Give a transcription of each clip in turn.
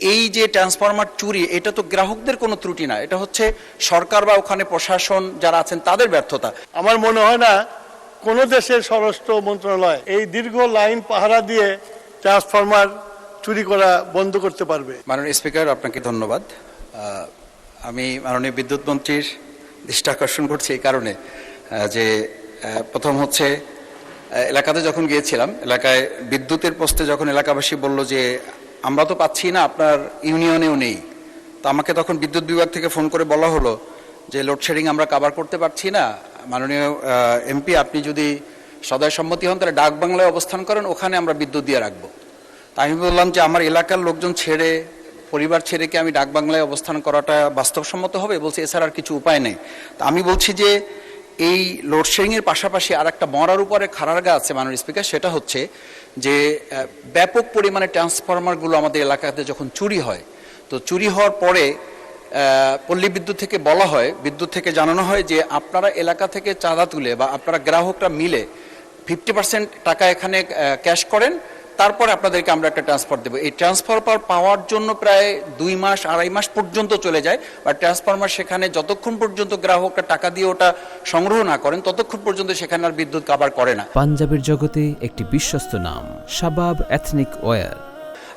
এই যে ট্রান্সফরমার চুরি, এটা তো গ্রাহকদের কোনো ত্রুটি না, এটা হচ্ছে সরকার বা ওখানে প্রশাসন যারা আছেন তাদের ব্যর্থতা। আমার মনে হয় না কোনো দেশের স্বরাষ্ট্র মন্ত্রণালয় এই দীর্ঘ লাইন পাহারা দিয়ে ট্রান্সফরমার চুরি করা বন্ধ করতে পারবে। মাননীয় স্পিকার, আপনাকে ধন্যবাদ। আমি মাননীয় বিদ্যুৎ মন্ত্রীর দৃষ্টি আকর্ষণ করছি এই কারণে যে প্রথম হচ্ছে এলাকাতে যখন গিয়েছিলাম, এলাকায় বিদ্যুতের পোস্টে যখন এলাকাবাসী বলল যে আমরা তো পাচ্ছি না, আপনার ইউনিয়নেও নেই, তো আমাকে তখন বিদ্যুৎ বিভাগ থেকে ফোন করে বলা হলো যে লোডশেডিং আমরা কাভার করতে পারছি না, মাননীয় এমপি আপনি যদি সদয় সম্মতি হন তাহলে ডাক বাংলায় অবস্থান করেন, ওখানে আমরা বিদ্যুৎ দিয়ে রাখবো। তা আমি বললাম যে আমার এলাকার লোকজন ছেড়ে, পরিবার ছেড়ে কি আমি ডাক বাংলায় অবস্থান করাটা বাস্তবসম্মত হবে? বলছে এছাড়া আর কিছু উপায় নেই। তা আমি বলছি যে এই লোডশেডিংয়ের পাশাপাশি আর একটা মরার উপরে খাড়ারগা আছে মাননীয় স্পিকার, সেটা হচ্ছে যে ব্যাপক পরিমাণে ট্রান্সফরমারগুলো আমাদের এলাকাতে যখন চুরি হয়, তো চুরি হওয়ার পরে পল্লী বিদ্যুৎ থেকে বলা হয়, বিদ্যুৎ থেকে জানানো হয় যে আপনারা এলাকা থেকে চাঁদা তুলে বা আপনারা গ্রাহকরা মিলে 50% টাকা এখানে ক্যাশ করেন, তারপরে আপনাদেরকে আমরা একটা ট্রান্সফার দেবো। এই ট্রান্সফার পাওয়ার জন্য প্রায় 2 মাস 2.5 মাস পর্যন্ত চলে যায়, বা ট্রান্সফরমার সেখানে যতক্ষণ পর্যন্ত গ্রাহকরা টাকা দিয়ে ওটা সংগ্রহ না করেন ততক্ষণ পর্যন্ত সেখানে আর বিদ্যুৎ কাভার করে না। পাঞ্জাবের জগতে একটি বিশ্বস্ত নাম শাবাব এথনিক ওয়্যার।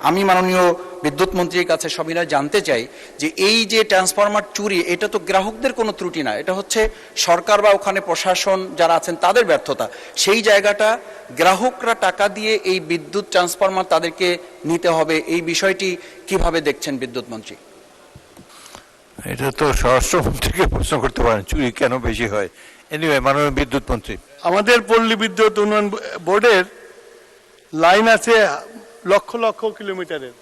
আমি মাননীয় বিদ্যুৎ মন্ত্রীর কাছে সবিনয় জানতে চাই যে এই যে ট্রান্সফরমার চুরি, এটা তো গ্রাহকদের কোনো ত্রুটি না, এটা হচ্ছে সরকার বা ওখানে প্রশাসন যারা আছেন তাদের ব্যর্থতা। সেই জায়গাটা গ্রাহকরা টাকা দিয়ে এই বিদ্যুৎ ট্রান্সফরমার তাদেরকে নিতে হবে, এই বিষয়টি কিভাবে দেখছেন বিদ্যুৎ মন্ত্রী? এটা তো স্বরাষ্ট্রমন্ত্রীকে প্রশ্ন করতে পারেন, চুরি কেন বেশি হয়। এনিওয়ে, মাননীয় বিদ্যুৎ মন্ত্রী। আমাদের পল্লী বিদ্যুৎ উন্নয়ন বোর্ডের লাইন আছে লক্ষ লক্ষ কিলোমিটারের।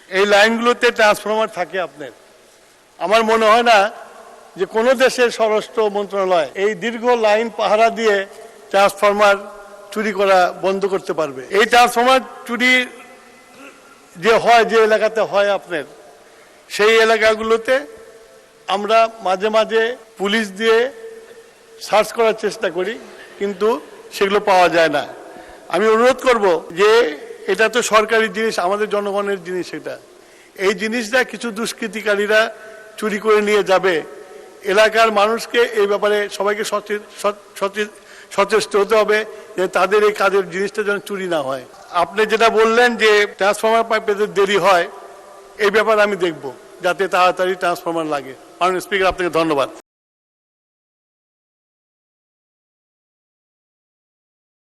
এই লাইনগুলোতে ট্রান্সফরমার থাকে আপনার। আমার মনে হয় না যে কোনো দেশের স্বরাষ্ট্র মন্ত্রণালয় এই দীর্ঘ লাইন পাহারা দিয়ে ট্রান্সফরমার চুরি করা বন্ধ করতে পারবে। এই ট্রান্সফরমার চুরি যে হয়, যে এলাকাতে হয় আপনার, সেই এলাকাগুলোতে আমরা মাঝে মাঝে পুলিশ দিয়ে সার্চ করার চেষ্টা করি, কিন্তু সেগুলো পাওয়া যায় না। আমি অনুরোধ করব যে এটা তো সরকারি জিনিস, আমাদের জনগণের জিনিস, এটা এই জিনিসটা কিছু দুষ্কৃতিকারীরা চুরি করে নিয়ে যাবে। এলাকার মানুষকে এই ব্যাপারে সবাইকে সচেষ্ট হতে হবে যে তাদের এই কাজের জিনিসটা যেন চুরি না হয়। আপনি যেটা বললেন যে ট্রান্সফরমার পেতে দেরি হয়, এই ব্যাপারে আমি দেখব যাতে তাড়াতাড়ি ট্রান্সফরমার লাগে। মাননীয় স্পিকার, আপনাকে ধন্যবাদ।